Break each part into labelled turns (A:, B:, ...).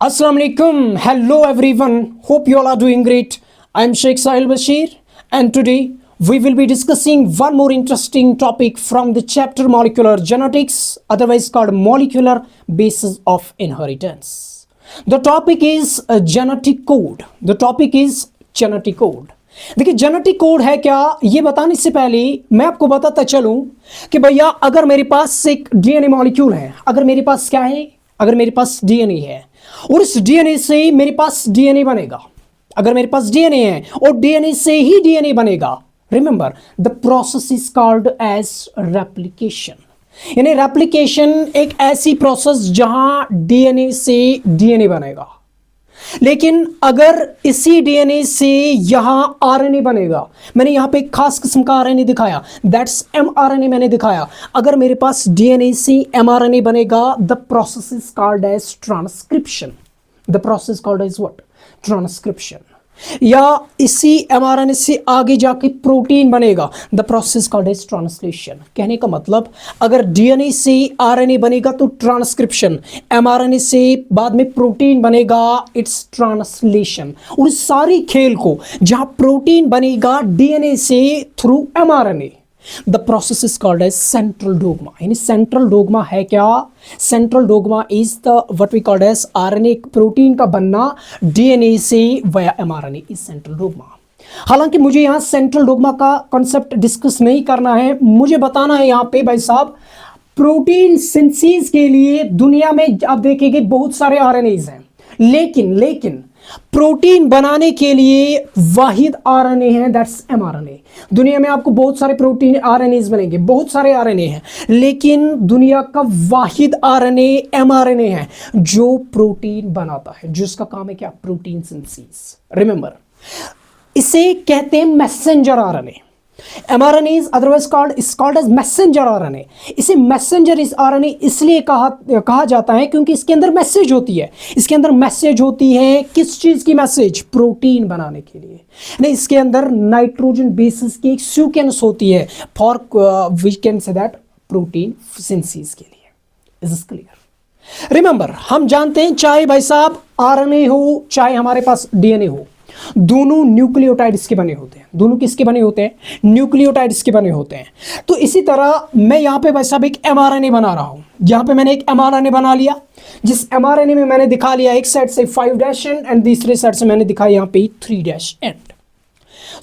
A: Assalamu alaikum. Hello everyone. Hope you all are doing great. I am Sheikh Sahil Bashir and today we will be discussing one more interesting topic from the chapter Molecular Genetics, otherwise called Molecular Basis of Inheritance. The topic is genetic code. The topic is genetic code. देखिए genetic code है क्या, ये बताने से पहले मैं आपको बताता चलूं कि भैया अगर मेरे पास एक डीएनए मॉलिक्यूल है, अगर मेरे पास क्या है, अगर मेरे पास डीएनए है और इस डीएनए से मेरे पास डीएनए बनेगा, अगर मेरे पास डीएनए है और डीएनए से ही डीएनए बनेगा, remember the process is called as replication. यानी रेप्लिकेशन एक ऐसी प्रोसेस जहां डीएनए से डीएनए बनेगा, लेकिन अगर इसी डीएनए से यहां आरएनए बनेगा, मैंने यहां पे एक खास किस्म का आरएनए दिखाया, दैट्स एमआरएनए मैंने दिखाया। अगर मेरे पास डीएनए से एमआरएनए बनेगा, the process is called as transcription. The process called as what? Transcription. या इसी एमआरएनए से आगे जाके प्रोटीन बनेगा, the process called as translation. कहने का मतलब अगर डीएनए से आरएनए बनेगा तो ट्रांसक्रिप्शन, एमआरएनए से बाद में प्रोटीन बनेगा, इट्स ट्रांसलेशन। और इस सारी खेल को जहां प्रोटीन बनेगा डीएनए से through mRNA, the process is called as central dogma. यानी सेंट्रल डोग्मा है क्या? Central dogma is the what we called as RNA, protein का बनना डीएनए से वया एमआरएनए इज सेंट्रल डोग्मा। हालांकि मुझे यहां सेंट्रल डोग्मा का कॉन्सेप्ट डिस्कस नहीं करना है, मुझे बताना है यहां पे भाई साहब प्रोटीन सिंथेसिस के लिए दुनिया में आप देखेंगे बहुत सारे आरएनएज हैं, लेकिन प्रोटीन बनाने के लिए वाहिद आरएनए है, दैट्स एमआरएनए। दुनिया में आपको बहुत सारे प्रोटीन आरएनएज मिलेंगे, बहुत सारे आरएनए हैं, लेकिन दुनिया का वाहिद आरएनए एमआरएनए है जो प्रोटीन बनाता है, जिसका काम है क्या? Protein synthesis. रिमेंबर, इसे कहते हैं messenger RNA. mRNA is otherwise called as messenger RNA। इसे मैसेंजर इस आरएनए इसलिए कहा जाता है क्योंकि इसके अंदर मैसेज होती है। इसके अंदर मैसेज होती है किस चीज की मैसेज? प्रोटीन बनाने के लिए। नहीं, इसके अंदर नाइट्रोजन बेसिस की एक सीक्वेंस होती है for we can say that protein synthesis के लिए। Is this clear? रिमेंबर, हम जानते हैं चाहे भाई साहब आरएनए हो चाहे हमारे पास डीएनए हो, दोनों न्यूक्लियोटाइड्स के बने होते हैं। दोनों किसके बने होते हैं? न्यूक्लियोटाइड्स के बने होते हैं। तो इसी तरह मैं यहाँ पे वैसा भी एक एमआरएनए बना रहा हूँ। यहाँ पे मैंने एक एमआरएनए बना लिया, जिस एमआरएनए में मैंने दिखा लिया एक साइड से 5' एंड दूसरे साइड से मैंने दिखाया यहाँ पे 3' एंड।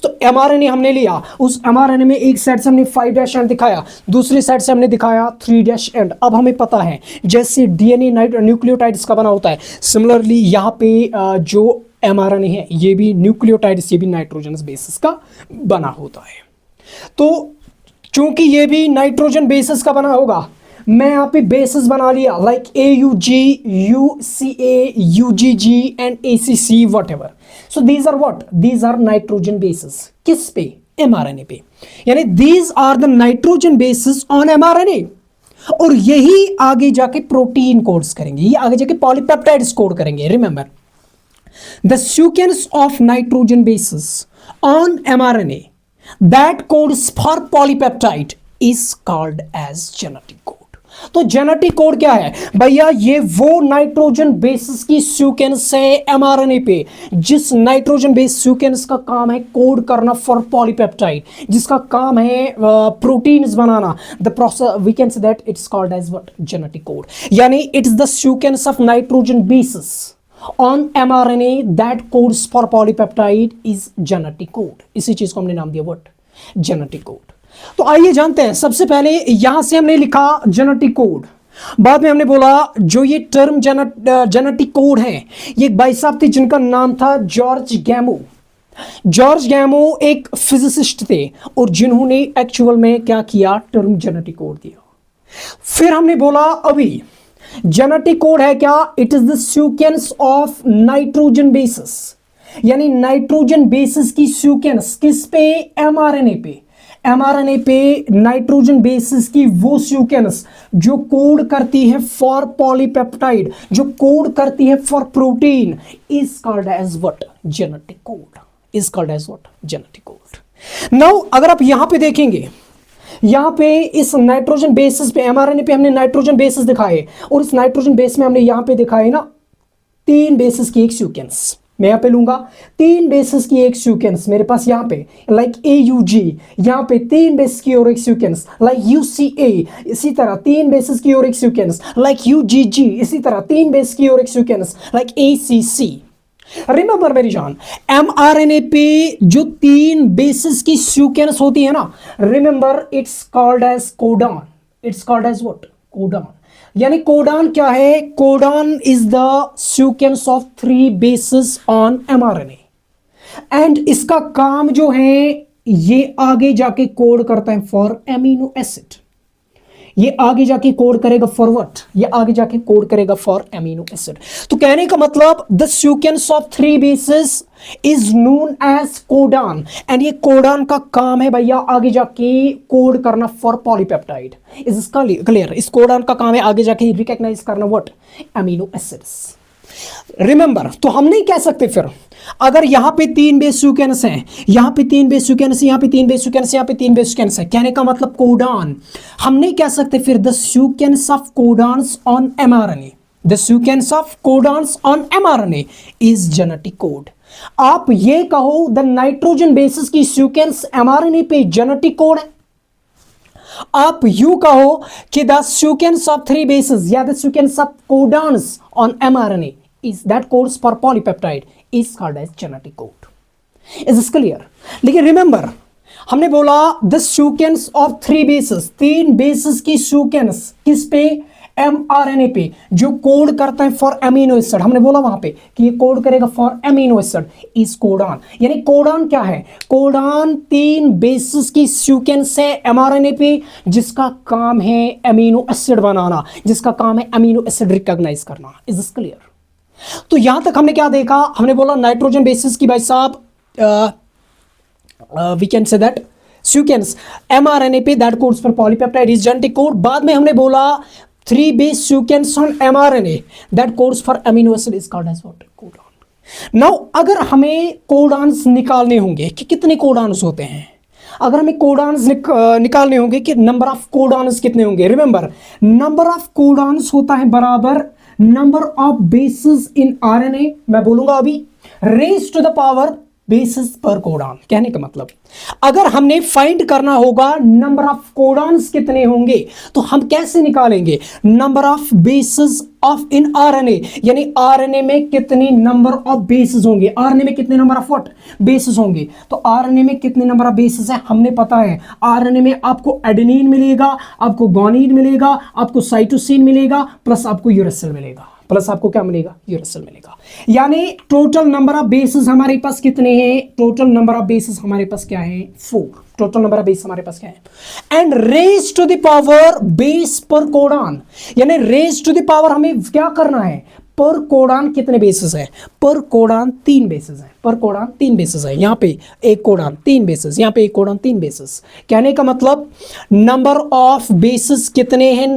A: तो एमआरएनए हमने लिया, उस एमआरएनए में एक साइड से हमने 5' एंड दिखाया, दूसरी साइड से हमने दिखाया 3' एंड। अब हमें पता है जैसे डीएनए न्यूक्लियोटाइड्स का बना होता है, सिमिलरली यहाँ पे जो एमआरएनए है ये भी न्यूक्लियोटाइड्स, ये भी नाइट्रोजनस बेसिस का बना होता है। तो चूंकि ये भी नाइट्रोजन बेसिस का बना होगा, मैं यहाँ पे बेसिस बना लिया like AUG, UCA, UGG and ACC whatever. So these are what? These are nitrogen bases. किस पे? एमआरएनए पे। यानी these are the nitrogen bases on mRNA. और यही आगे जाके प्रोटीन कोड्स करेंगे, ये आगे जाके पॉलीपेप्टाइड्स कोड करेंगे। Remember, the sequence of nitrogen bases on mRNA that codes for polypeptide is called as genetic code। तो जेनेटिक कोड क्या है भैया? ये वो नाइट्रोजन बेसिस की सीक्वेंस है एमआरएनए पे, जिस नाइट्रोजन बेस सीक्वेंस का काम है कोड करना फॉर पॉलीपेप्टाइड, जिसका काम है प्रोटीन्स बनाना। The process we can say that it's called as what? Genetic code. यानी it's the sequence of nitrogen bases on mRNA that codes for polypeptide is genetic code। इसी चीज को हमने नाम दिया व्हाट? Genetic code. तो आइए जानते हैं, सबसे पहले यहां से हमने लिखा जेनेटिक कोड, बाद में हमने बोला जो ये टर्म जेनेटिक कोड है, ये एक भाई साहब थे जिनका नाम था जॉर्ज गैमो। जॉर्ज गैमो एक फिजिसिस्ट थे और जिन्होंने एक्चुअल में क्या किया? टर्म जेनेटिक कोड दिया। फिर हमने बोला अभी जेनेटिक कोड है क्या? It is the sequence of nitrogen basis. यानी नाइट्रोजन बेसिस की सीक्वेंस किस पे? एमआरएनए पे। एमआरएनए पे नाइट्रोजन बेसिस की वो सीक्वेंस जो कोड करती है फॉर पॉलीपेप्टाइड, जो कोड करती है for protein, is called as what? Genetic code. Is called as what? Genetic code. Now अगर आप यहां पे देखेंगे, यहाँ पे इस नाइट्रोजन बेसिस पे एमआरएनए पे हमने नाइट्रोजन बेसिस दिखाए और इस नाइट्रोजन बेस में हमने यहाँ पे दिखाए ना तीन बेसिस की एक सीक्वेंस, मैं यहाँ पे लूंगा तीन बेसिस की एक सीक्वेंस मेरे पास यहाँ पे लाइक AUG, यहाँ पे तीन बेसिस की और एक सीक्वेंस लाइक UCA, इसी तरह तीन बेसिस की और एक सीक्वेंस लाइक UGG, इसी तरह तीन बेसिस की और एक सीक्वेंस लाइक ACC। रिमेंबर मेरी जान, mRNA पे जो तीन बेसिस की सीक्वेंस होती है ना, remember it's called as codon, it's called as what, codon. यानी कोडॉन क्या है, codon is the sequence of three bases on mRNA and इसका काम जो है ये आगे जाके कोड करता है फॉर एमिनो एसिड, ये आगे जाके कोड करेगा फॉर व्हाट, ये आगे जाके कोड करेगा फॉर एमिनो एसिड। तो कहने का मतलब the sequence of three bases is known as codon and ये कोडॉन का काम है भैया आगे जाके कोड करना फॉर पॉलीपेप्टाइड। इज इसका क्लियर, इस कोडॉन का काम है आगे जाके रिकॉग्नाइज करना व्हाट, एमिनो एसिड्स। रिमेंबर, तो हम नहीं कह सकते फिर अगर यहां पे तीन बेस सीक्वेंस हैं, यहां पे तीन बेस सीक्वेंस, यहां पे तीन बेस सीक्वेंस, यहां पे तीन बेस सीक्वेंस है, कहने का मतलब कोडॉन, हम नहीं कह सकते फिर the sequence of codons on mRNA, the sequence of codons on mRNA is genetic code. आप ये कहो द नाइट्रोजन बेसिस की सीक्वेंस mRNA पे जेनेटिक कोड है, आप यू कहो कि the sequence of three bases या the sequence of codons on mRNA is that codes for polypeptide is called as genetic code. Is this clear? लेकिन remember हमने बोला the sequence of three basis, तीन बेसिस की sequence किस पे, mRNA पे, जो कोड करता है फॉर एमिनो एसिड। हमने बोला वहां पे कि ये कोड करेगा for amino acid is codon. यानी कोडॉन क्या है, कोडॉन तीन बेसिस की सीक्वेंस है mRNA पे जिसका काम है एमिनो एसिड बनाना, जिसका काम है एमिनो एसिड रिकॉग्नाइज करना। Is this clear? तो यहां तक हमने क्या देखा, हमने बोला नाइट्रोजन बेसिस की भाई साहब we can say that sequence mRNA पे that codes for polypeptide is genetic code. बाद में हमने बोला three base sequence on mRNA that codes for amino acid is called as what, codon. Now अगर हमें कोडॉन्स निकालने होंगे कि कितने कोडॉन्स होते हैं, अगर हमें कोडॉन्स निकालने होंगे कि नंबर ऑफ कोडॉन्स कितने होंगे, रिमेंबर नंबर ऑफ कोडॉन्स होता है बराबर number of bases in RNA, मैं बोलूंगा अभी raise to the power bases पर कोडॉन। कहने का मतलब अगर हमने फाइंड करना होगा नंबर ऑफ कोडॉन्स कितने होंगे तो हम कैसे निकालेंगे, number of basis of in RNA, यानी RNA में कितने नंबर ऑफ बेसिस होंगे, RNA में कितने नंबर ऑफ व्हाट, बेसिस होंगे। तो RNA में कितने नंबर ऑफ बेसिस है हमने पता है, RNA में आपको एडेनिन मिलेगा, आपको गुआनिन मिलेगा, आपको साइटोसिन मिलेगा, प्लस आपको यूरेसिल मिलेगा, प्लस आपको क्या मिलेगा, यूरेसिल मिलेगा। यानी टोटल नंबर ऑफ बेसिस हमारे पास कितने हैं, टोटल नंबर ऑफ बेसिस हमारे पास क्या है, 4। टोटल नंबर ऑफ बेस हमारे पास क्या है, and raise to the power base पर कोडॉन, यानी रेज टू द पावर हमें क्या करना है, पर कोडॉन कितने बेसिस है, पर कोडॉन तीन बेसिस है, पर कोडॉन तीन बेसिस है। यहाँ पे एक कोडॉन तीन बेसिस, यहाँ पे एक कोडॉन तीन बेसिस। कहने का मतलब नंबर ऑफ बेसिस कितने हैं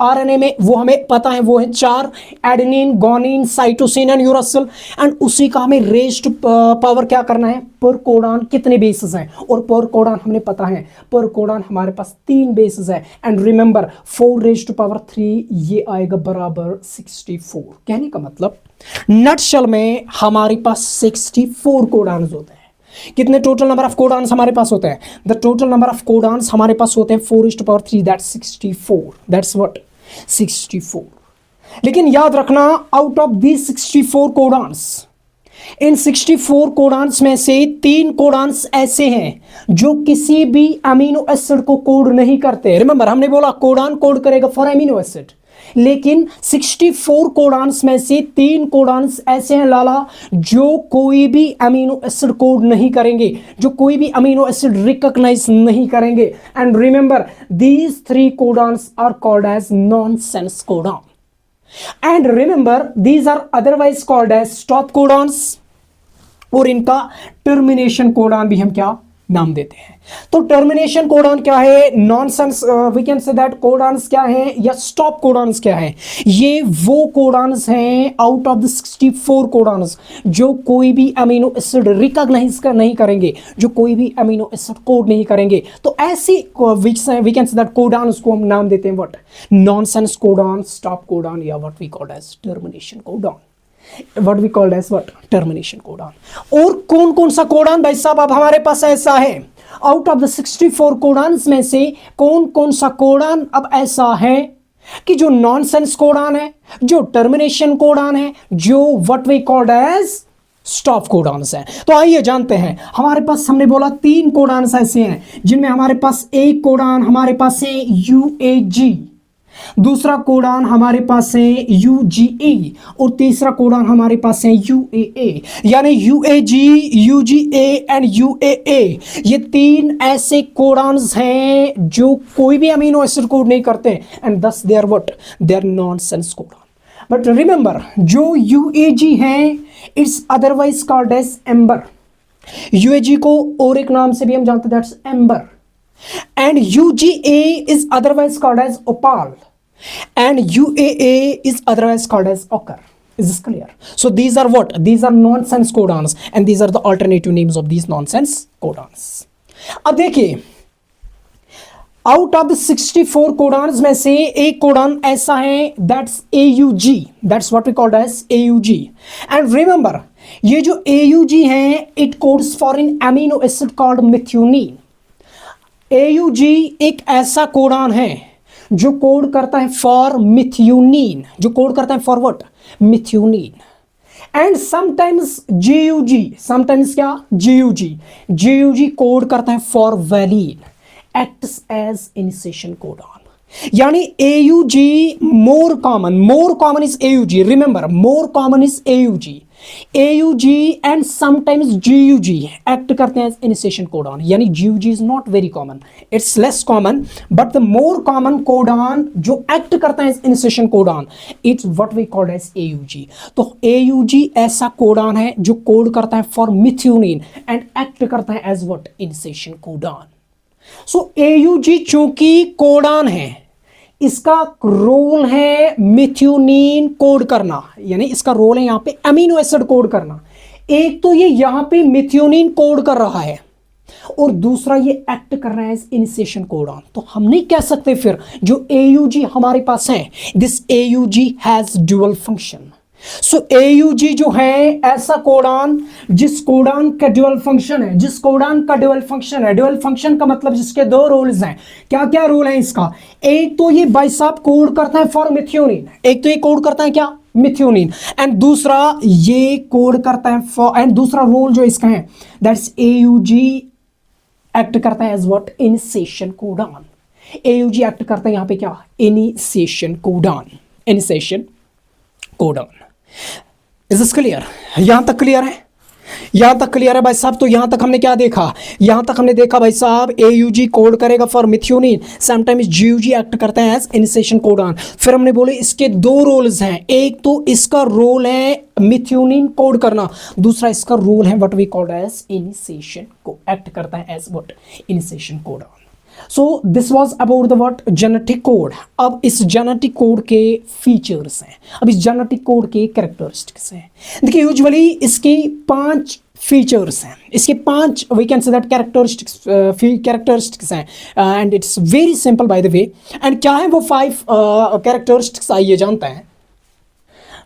A: RNA में वो हमें पता है, वो है 4, adenine, guanine, cytosine and uracil, and उसी का हमें रेज टू पावर क्या करना है, पर कोडॉन कितने बेसिस हैं, और पर कोडॉन हमने पता है, पर कोडॉन हमारे पास तीन बेसिस है। And remember 4 raise to power 3 ये आएगा बराबर 64। कहने का मतलब नटशेल में हमारे पास 64 कोडॉन्स होते हैं। कितने टोटल नंबर ऑफ कोडॉन्स हमारे पास होते हैं, the total number of codons हमारे पास होते हैं 4:3 दैट्स 64, दैट्स व्हाट 64। लेकिन याद रखना out of these 64 codons, in 64 codons में से 3 कोडॉन्स ऐसे हैं जो किसी भी अमीनो एसिड को कोड नहीं करते। रिमेंबर हमने बोला कोडॉन कोड करेगा फॉर अमीनो एसिड, लेकिन 64 कोडॉन्स में से 3 कोडॉन्स ऐसे हैं लाला जो कोई भी अमीनो एसिड कोड नहीं करेंगे, जो कोई भी अमीनो एसिड रिकॉग्नाइज नहीं करेंगे। And remember these 3 codons are called as nonsense codon, and remember these are otherwise called as stop codons, और इनका टर्मिनेशन कोडॉन भी हम क्या नाम देते हैं। तो टर्मिनेशन कोडॉन क्या है, nonsense we can say that codons क्या है, या स्टॉप कोडॉन्स क्या है, ये वो कोडॉन्स हैं आउट ऑफ द 64 कोडॉन्स जो कोई भी अमीनो एसिड रिकॉग्नाइज नहीं करेंगे, जो कोई भी अमीनो एसिड कोड नहीं करेंगे। तो ऐसी we can say that codons को हम नाम देते हैं what, nonsense codon, stop codon, या what we call as termination codon. What we called as what, termination codon. और कौन कौन सा कोडॉन भाई साहब अब हमारे पास ऐसा है, आउट ऑफ द 64 कोडॉन्स में से कौन कौन सा कोडॉन अब ऐसा है कि जो नॉनसेंस कोडॉन है, जो टर्मिनेशन कोडॉन है, जो what we called as stop codons है। तो आइए जानते हैं, हमारे पास हमने बोला 3 कोडॉन्स ऐसे हैं जिनमें हमारे पास एक कोडॉन हमारे पास है यूएजी, दूसरा कोडॉन हमारे पास है यूजीए और तीसरा कोडॉन हमारे पास है यूएए। यानी यूएजी, यूजीए एंड यूएए, ये 3 ऐसे कोडॉन्स हैं जो कोई भी अमीनो एसिड कोड नहीं करते and thus they are what, they are nonsense codon. But remember, जो यूएजी है it's otherwise called as amber. UAG को और एक नाम से भी हम जानते हैं, that's amber. And UGA is otherwise called as opal and UAA is otherwise called as ochre. Is this clear? So these are what? These are nonsense codons and these are the alternative names of these nonsense codons. अब देखिए, out of the 64 codons में से एक codon ऐसा है that's AUG, that's what we called as AUG. And remember, ये जो AUG है it codes for an amino acid called methionine. AUG एक ऐसा कोडॉन है जो कोड करता है फॉर मिथ्यूनिन, जो कोड करता है for what, methionine. And sometimes JUG, sometimes क्या, JUG कोड करता है for valine, acts as initiation codon. यानी AUG more common is AUG. Remember, more common is AUG and sometimes GUG act करते हैं initiation codon. यानी GUG is not very common, it's less common, but the more common codon जो act करता है initiation codon, it's what we call as AUG. तो AUG ऐसा codon है जो कोड करता है for methionine and act करता है as what, initiation codon. So AUG चूंकि कोडॉन है, इसका रोल है मिथ्यूनिन कोड करना, यानी इसका रोल है यहां पे अमीनो एसिड कोड करना। एक तो ये यहां पे मिथ्यूनिन कोड कर रहा है और दूसरा ये एक्ट कर रहा है एज इनिशिएशन कोडॉन। तो हम नहीं कह सकते फिर जो AUG हमारे पास है, this AUG has dual function. So AUG जो है ऐसा कोडॉन जिस कोडॉन का ड्यूअल फंक्शन है, जिस कोडॉन का ड्यूअल फंक्शन है, ड्यूअल फंक्शन का मतलब जिसके 2 रोल्स हैं। क्या क्या रोल है इसका, एक तो ये भाई साहब कोड करता है फॉर मिथ्योनिन, एक तो ये कोड करता है क्या, मिथ्योनिन, एंड दूसरा ये कोड करता है फॉर, एंड दूसरा रोल जो इसका है दैट्स AUG एक्ट करता है as what, initiation codon. AUG act करता है यहां पे क्या, initiation codon, initiation codon. Is this clear? यहां तक क्लियर है, यहां तक क्लियर है भाई साहब। तो यहां तक हमने क्या देखा, यहां तक हमने देखा भाई साहब AUG कोड करेगा for methionine, sometimes GUG act करता है एज इनिशिएशन कोडॉन। फिर हमने बोले इसके 2 रोल्स हैं, एक तो इसका रोल है मिथ्योनिन कोड करना, दूसरा इसका रोल है what we called as initiation, को एक्ट करता है as what, initiation codon. So this was about the what, genetic code. अब इस जेनेटिक कोड के फीचर्स हैं, अब इस जेनेटिक कोड के कैरेक्टरिस्टिक्स हैं। देखिए यूजुअली इसके 5 फीचर्स हैं, इसके 5 we can say that characteristics हैं and it's very simple by the way. And क्या है वो 5 कैरेक्टरिस्टिक्स, आइए जानते हैं।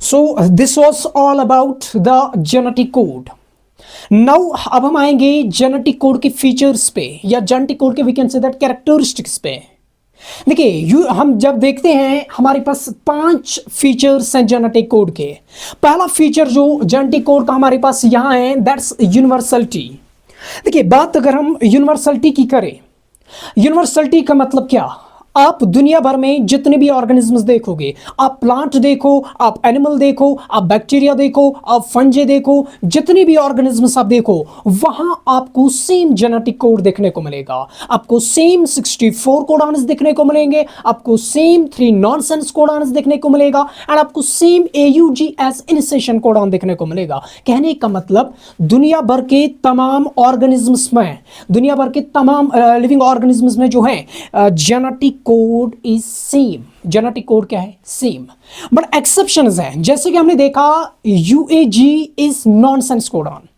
A: So this was all about the genetic code. Now अब हम आएंगे जेनेटिक कोड के फीचर्स पे, या जेनेटिक कोड के we can say that characteristics पे। देखिए हम जब देखते हैं हमारे पास 5 फीचर्स हैं जेनेटिक कोड के। पहला फीचर जो जेनेटिक कोड का हमारे पास यहां है दैट्स यूनिवर्सलिटी। देखिए बात अगर हम यूनिवर्सलिटी की करें, यूनिवर्सलिटी का मतलब क्या, आप दुनिया भर में जितने भी ऑर्गेनिजम्स देखोगे, आप प्लांट देखो, आप एनिमल देखो, आप बैक्टीरिया देखो, आप फंजे देखो, जितने भी ऑर्गेनिजम्स आप देखो, वहां आपको सेम जेनेटिक कोड देखने को मिलेगा। आपको सेम 64 कोडॉन्स देखने को मिलेंगे, आपको सेम 3 नॉनसेंस कोडॉन्स देखने को मिलेगा एंड आपको same AUG as initiation codon देखने को मिलेगा। कहने का मतलब दुनिया भर के तमाम ऑर्गेनिजम्स में, दुनिया भर के तमाम लिविंग ऑर्गेनिजम्स में जो है genetic code is same. Genetic code क्या है, सेम। बट एक्सेप्शंस हैं, जैसे कि हमने देखा UAG is nonsense codon.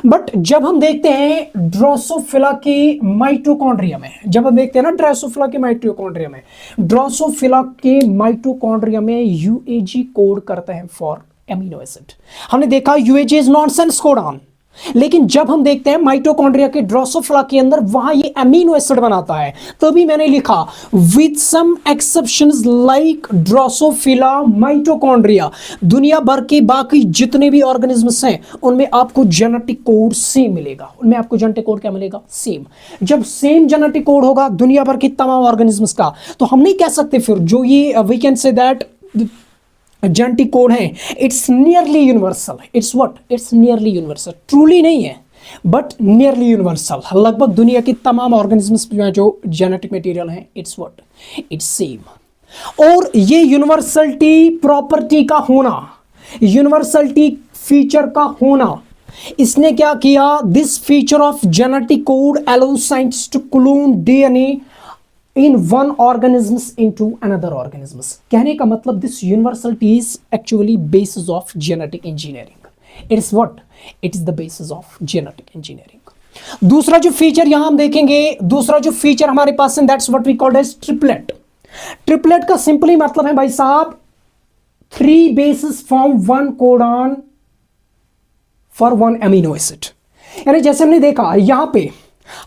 A: But जब हम देखते हैं ड्रोसोफिला के माइटोकॉन्ड्रिया में, जब हम देखते हैं ना ड्रोसोफिला के माइटोकॉन्ड्रिया में, ड्रोसोफिला के माइटोकॉन्ड्रिया में UAG कोड करता है फॉर एमिनो एसिड। हमने देखा यूएजी इज नॉनसेंस कोडॉन, लेकिन जब हम देखते हैं माइटोकॉन्ड्रिया के ड्रोसोफिला के अंदर वहां ये एमिनो एसिड बनाता है, तभी मैंने लिखा with some exceptions like drosophila, mitochondria, दुनिया भर के बाकी जितने भी ऑर्गेनिजम्स हैं उनमें आपको जेनेटिक कोड सेम मिलेगा। उनमें आपको जेनेटिक कोड क्या मिलेगा? सेम। जब सेम जेनेटिक कोड होगा दुनिया भर के तमाम ऑर्गेनिजम्स का, तो हम नहीं कह सकते फिर जो ये we can say that genetic code है it's nearly universal. It's what? It's nearly universal. Truly नहीं है बट नियरली यूनिवर्सल। लगभग दुनिया की तमाम ऑर्गेनिजम्स में जो जेनेटिक मटेरियल है इट्स व्हाट? It's same. और ये यूनिवर्सलिटी प्रॉपर्टी का होना, यूनिवर्सलिटी फीचर का होना, इसने क्या किया? This feature of genetic code allows scientist to clone DNA in one organisms into another organisms। कहने का मतलब this universality is actually basis of genetic engineering। it is what? it is the basis of genetic engineering। दूसरा जो feature यहां हम देखेंगे, दूसरा जो फीचर हमारे पास है that's what we called as triplet. Triplet का सिंपली मतलब है भाई साहब 3 bases form 1 codon for 1 amino acid। यानी जैसे हमने देखा यहां पे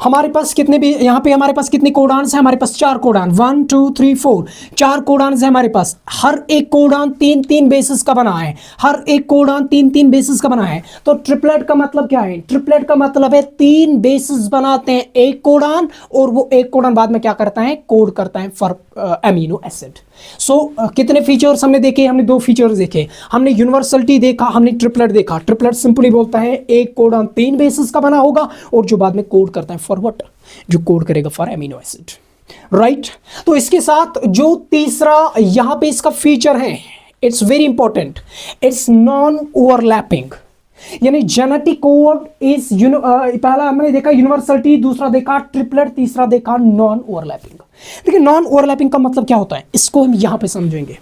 A: हमारे पास कितने भी, यहां पे हमारे पास कितने कोडान्स हैं? हमारे पास 4 कोडान, 1 2 3 4, 4 कोडान्स हैं हमारे पास। हर एक कोडान 3-3 बेसिस का बना है, हर एक कोडान 3-3 बेसिस का बना है। तो ट्रिपलेट का मतलब क्या है? ट्रिपलेट का मतलब है 3 बेसिस बनाते हैं एक कोडान, और वो एक कोडान बाद में क्या करता है? कोड करता है फॉर एमिनो एसिड। सो कितने फीचर्स हमने देखे? हमने 2 फीचर्स देखे। हमने यूनिवर्सलिटी देखा, हमने ट्रिपलेट देखा। ट्रिपलेट सिंपली बोलता है एक कोडान 3 बेसिस का बना होगा और जो बाद में कोड करता है फॉर व्हाट? जो कोड करेगा फॉर एमिनो एसिड, राइट। तो इसके साथ जो तीसरा यहां पे इसका फीचर है it's very important, it's non overlapping. यानी जेनेटिक कोड इज पहला हमने देखा यूनिवर्सलिटी, दूसरा देखा ट्रिपलेट, तीसरा देखा नॉन ओवरलैपिंग। देखिए नॉन ओवरलैपिंग का मतलब क्या होता है, इसको हम यहां पे समझेंगे।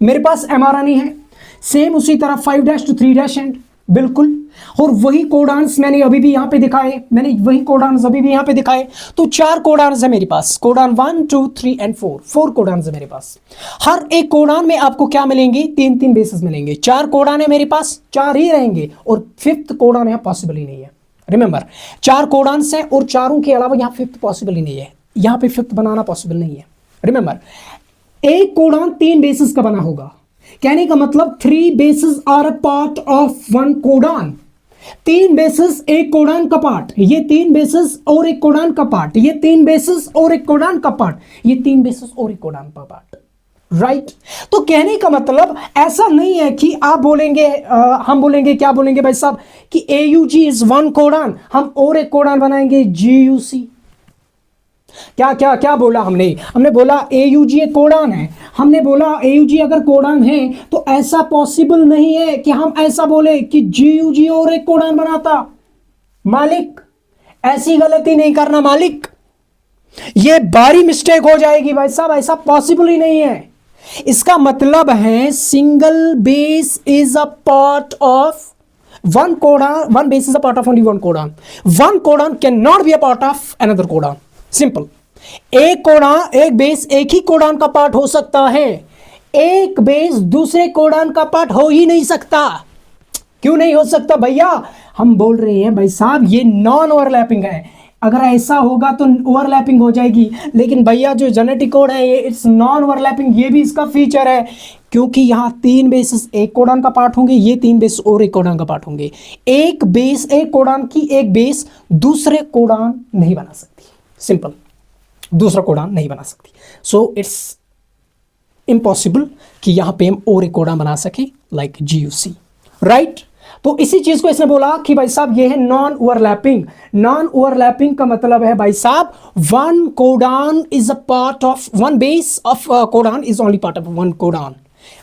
A: मेरे पास mRNA है, सेम उसी तरह 5' to 3' एंड बिल्कुल, और वही कोडान्स मैंने अभी भी यहां पे दिखाए, मैंने वही कोडान्स अभी भी यहां पे दिखाए। तो 4 कोडान्स है मेरे पास, कोडान 1 2 3 एंड 4 कोडान्स है मेरे पास। हर एक कोडान में आपको क्या मिलेंगे? 3-3 बेसिस मिलेंगे। 4 कोडान है मेरे पास, 4 ही रहेंगे, और 5th कोडान यहां पॉसिबल ही नहीं है। रिमेंबर 4 कोडान्स हैं और चारों के अलावा यहां 5th पॉसिबल ही नहीं है, यहां पे 5th बनाना पॉसिबल नहीं है। रिमेंबर एक कोडान 3 बेसिस का बना होगा, कहने का मतलब 3 bases are a part of 1 codon. 3 बेसिस एक कोडान का पार्ट, ये 3 बेसिस और एक कोडान का पार्ट, ये 3 बेसिस और एक कोडान का पार्ट, ये 3 बेसिस और एक कोडान का पार्ट, राइट। तो कहने का मतलब ऐसा नहीं है कि आप बोलेंगे हम बोलेंगे क्या बोलेंगे भाई साहब कि AUG इज 1 कोडान, हम और एक कोडान बनाएंगे GUC। क्या क्या क्या बोला हमने? हमने बोला AUG एक कोडान है। हमने बोला AUG अगर कोडान है तो ऐसा पॉसिबल नहीं है कि हम ऐसा बोले कि GUG और एक कोडान बनाता। मालिक ऐसी गलती नहीं करना मालिक, ये भारी मिस्टेक हो जाएगी भाई साहब, ऐसा पॉसिबल ही नहीं है। इसका मतलब है single base is a part of 1 codon, 1 base is a part of only 1 codon. 1 codon can not be a part of another codon. Simple. एक कोडान, एक बेस एक ही कोडान का पार्ट हो सकता है, एक बेस दूसरे कोडान का पार्ट हो ही नहीं सकता। क्यों नहीं हो सकता भैया? हम बोल रहे हैं भाई साहब ये नॉन ओवरलैपिंग है। अगर ऐसा होगा तो ओवरलैपिंग हो जाएगी, लेकिन भैया जो जेनेटिक कोड है ये इट्स नॉन ओवरलैपिंग, ये भी इसका फीचर है, क्योंकि यहां 3 बेसिस एक कोडान का पार्ट होंगे, ये 3 बेस और एक कोडान का पार्ट होंगे। एक बेस एक कोडान की एक बेस दूसरे कोडान नहीं बना सकती, सिंपल, दूसरा कोडान नहीं बना सकती। सो इट्स इम्पॉसिबल कि यहां पे हम और एक कोडान बना सके लाइक GUC, राइट। तो इसी चीज को इसने बोला कि भाई साहब ये है नॉन ओवरलैपिंग। नॉन ओवरलैपिंग का मतलब है भाई साहब 1 codon is a part of 1 base of codon is only part of 1 codon.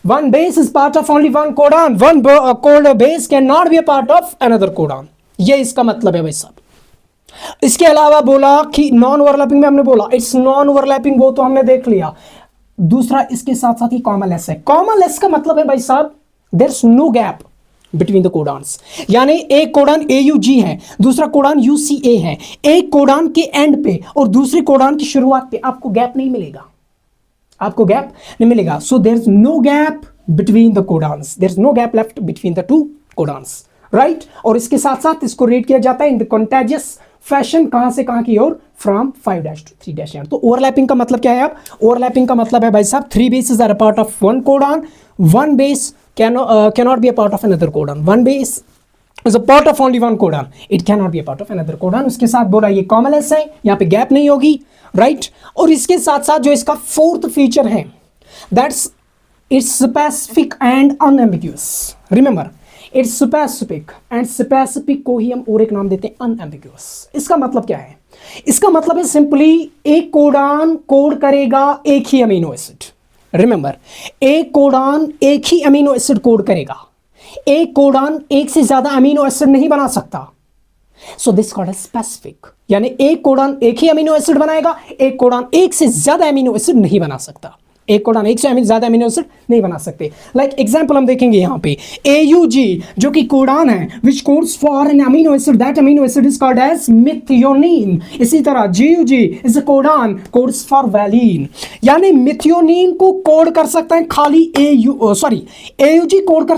A: 1 base is part of only 1 codon. 1 code base can not be a part of another codon. ये इसका मतलब है भाई साहब। इसके अलावा बोला कि नॉन ओवरलैपिंग में हमने बोला इट्स नॉन ओवरलैपिंग, वो तो हमने देख लिया। दूसरा इसके साथ साथ ही कॉमनलेस है। कॉमनलेस का मतलब है भाई साहब there is no gap between the codons. यानी एक कोडान AUG है, दूसरा कोडान UCA है, एक कोडान के एंड पे और दूसरे कोडान की शुरुआत पे आपको गैप नहीं मिलेगा, आपको गैप नहीं मिलेगा। So there is no gap between the codons. There is no gap left between the two codons, right? और इसके साथ साथ इसको रेट किया जाता है इन द contagious फैशन, कहां से कहां की ओर, फ्रॉम 5' to 3'. तो ओवरलैपिंग का मतलब क्या है? अब ओवरलैपिंग का मतलब है भाई साहब 3 bases are a part of one codon, one base cannot be a part of another codon. One base is a part of only one codon, it cannot be a part of another codon. उसके साथ बोला ये कॉमनलेस है, यहाँ पे gap नहीं होगी, right? और इसके साथ साथ जो इसका फोर्थ फीचर है, that's it's specific and unambiguous. Remember, it's specific and specific को ही हम और एक नाम देते हैं अनएम्बिग्यूअस. इसका मतलब क्या है? इसका मतलब है सिंपली एक कोडॉन कोड करेगा एक ही अमीनो एसिड. रिमेंबर, एक कोडॉन एक ही अमीनो एसिड कोड करेगा, एक कोडॉन एक से ज्यादा अमीनो एसिड नहीं बना सकता. सो दिस कॉल्ड स्पेसिफिक, यानी एक कोडॉन एक ही अमीनो एसिड बनाएगा, एक कोडॉन एक से ज्यादा अमीनो एसिड नहीं बना सकता. एक कोडॉन एक से ज्यादा अमीनो एसिड नहीं बना सकते. लाइक एग्जांपल हम देखेंगे यहाँ पे AUG जो कि कोडॉन है which codes for an amino acid, that amino acid is called as methionine. इसी तरह GUG is a codon codes for valine, यानी मिथियोनिन को कोड कर सकता है खाली AUG कोड कर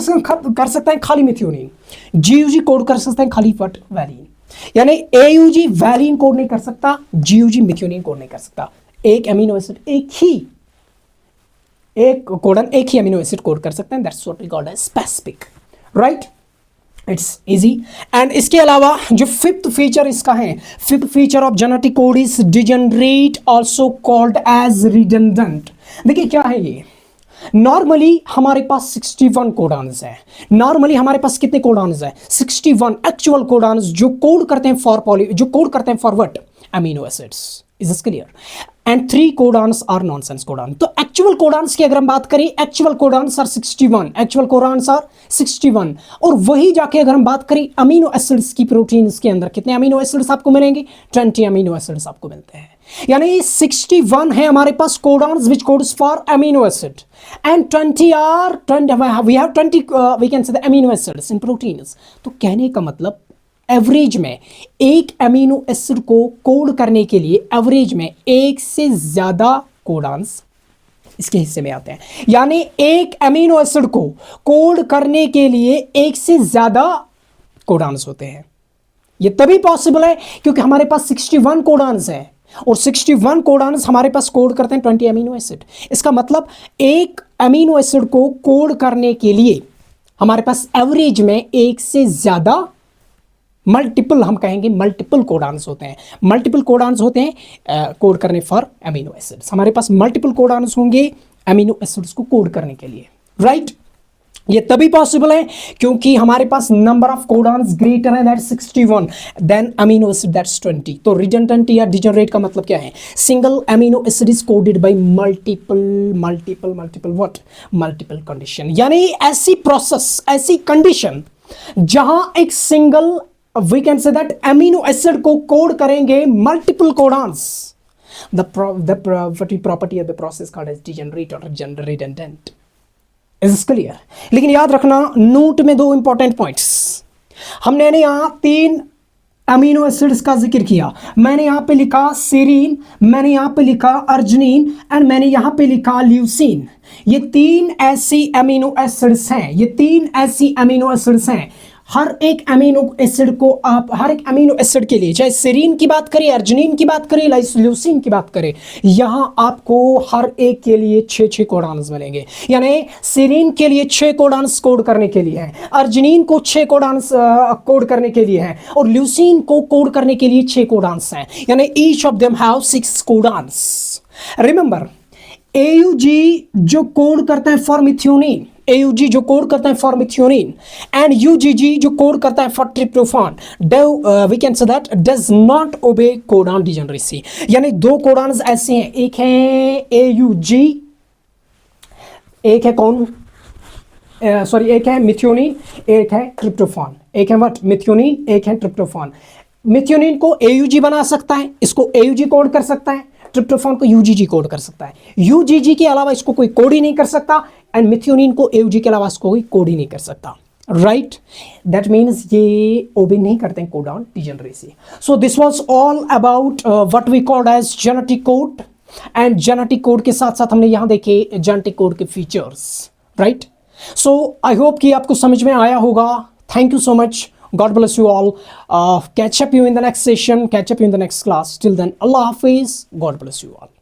A: सकता है खाली मिथियोनिन, GUG कोड कर सकता है खाली वट, वैलिन. यानी AUG वैलिन कोड नहीं कर सकता, GUG मिथियोनिन कोड नहीं कर सकता. एक अमीनो एसिड एक कोडन एक ही अमीनो एसिड कोड कर सकते हैं. That's what we called as specific, right? It's easy. And इसके अलावा जो फिफ्थ फीचर इसका है, fifth feature of genetic code is degenerate, also called as redundant. देखिए क्या है ये, नॉर्मली हमारे पास 61 कोडॉन्स है. नॉर्मली हमारे पास कितने कोडॉन्स है? 61 एक्चुअल कोडॉन्स जो कोड करते हैं for what, amino acids. Is this clear? And 3 codons are nonsense codon. तो एक्चुअल कोडॉन्स की अगर हम बात करें, एक्चुअल कोडॉन्स आर 61. और वही जाके अगर हम बात करें अमीनो एसिड्स की, प्रोटीन्स के अंदर कितने अमीनो एसिड्स आपको मिलेंगे? 20 अमीनो एसिड्स आपको मिलते हैं. यानी 61 है हमारे पास codons which codes for amino acid, and 20 we have 20 we can say the amino acids in proteins. तो कहने का मतलब एवरेज में एक अमीनो एसिड को कोड करने के लिए एवरेज में एक से ज्यादा कोडॉन्स इसके हिस्से में आते हैं. यानी एक अमीनो एसिड को कोड करने के लिए एक से ज्यादा कोडॉन्स होते हैं. ये तभी पॉसिबल है क्योंकि हमारे पास 61 कोडॉन्स हैं और 61 कोडॉन्स हमारे पास कोड करते हैं 20 अमीनो एसिड. इसका मतलब एक अमीनो एसिड को कोड करने के लिए हमारे पास एवरेज में एक से ज्यादा मल्टीपल, हम कहेंगे मल्टीपल कोडॉन्स होते हैं. मल्टीपल कोडॉन्स होते हैं कोड करने फॉर अमीनो एसिड्स. हमारे पास मल्टीपल कोडॉन्स होंगे अमीनो एसिड्स को कोड करने के लिए, राइट? ये तभी पॉसिबल है क्योंकि हमारे पास नंबर ऑफ कोडॉन्स ग्रेटर है, that's 61, then amino acid that's 20. तो रिडंडेंट या डिजेनरेट का मतलब क्या है? Single amino acid is coded by multiple what, multiple condition. यानी ऐसी प्रोसेस, ऐसी कंडीशन जहां एक single we can say that amino acid को कोड करेंगे multiple codons. The property of the process called as degenerate or redundant. Is this clear? लेकिन याद रखना नोट में 2 इंपॉर्टेंट पॉइंट्स. हमने यहाँ 3 अमीनो एसिड्स का जिक्र किया. मैंने यहाँ पे लिखा सेरीन, मैंने यहाँ पे लिखा अर्जिनिन एंड मैंने यहाँ पे लिखा ल्यूसीन. ये 3 ऐसी अमीनो एसिड्स हैं, ये 3 ऐसी अमीनो एसिड्स हैं. हर एक अमीनो एसिड को आप, हर एक अमीनो एसिड के लिए, चाहे सेरीन की बात करें, अर्जिनिन की बात करें, ल्यूसीन की बात करें, यहां आपको हर एक के लिए 6 कोडॉन्स मिलेंगे. यानी सेरीन के लिए 6 कोडॉन्स कोड करने के लिए है, अर्जिनिन को 6 कोडॉन्स कोड करने के लिए है, और ल्यूसीन को कोड करने के लिए 6 कोडॉन्स हैं. यानी each of them have 6 codons. Remember, AUG जो कोड करता है फॉर मिथियोनिन, AUG जो कोड करता है फॉर मिथियोनिन, एंड UGG जो कोड करता है for tryptophan, we can say that does not obey codon degeneracy. यानी 2 कोडॉन्स ऐसे हैं, एक है AUG, एक है कौन, एक है मिथियोनिन, एक है ट्रिप्टोफान. एक है व्हाट, मिथियोनिन, एक है ट्रिप्टोफान. मिथियोनिन को AUG बना सकता है, इसको AUG कोड कर सकता है, ट्रिप्टोफान को UGG कोड कर सकता है. UGG के अलावा इसको कोई कोड ही नहीं कर सकता, एंड मिथियोनिन को AUG के अलावा इसको कोई कोड ही नहीं कर सकता, राइट? दैट मीन्स ये ओबे नहीं करते हैं codon degeneracy. So this was all about what we called as genetic code. And genetic code के साथ साथ हमने यहां देखे जेनेटिक कोड के features, right? So I hope कि आपको समझ में आया होगा. Thank you so much. God bless you all. Catch up you in the next session. Catch up you in the next class. Till then, Allah Hafiz. God bless you all.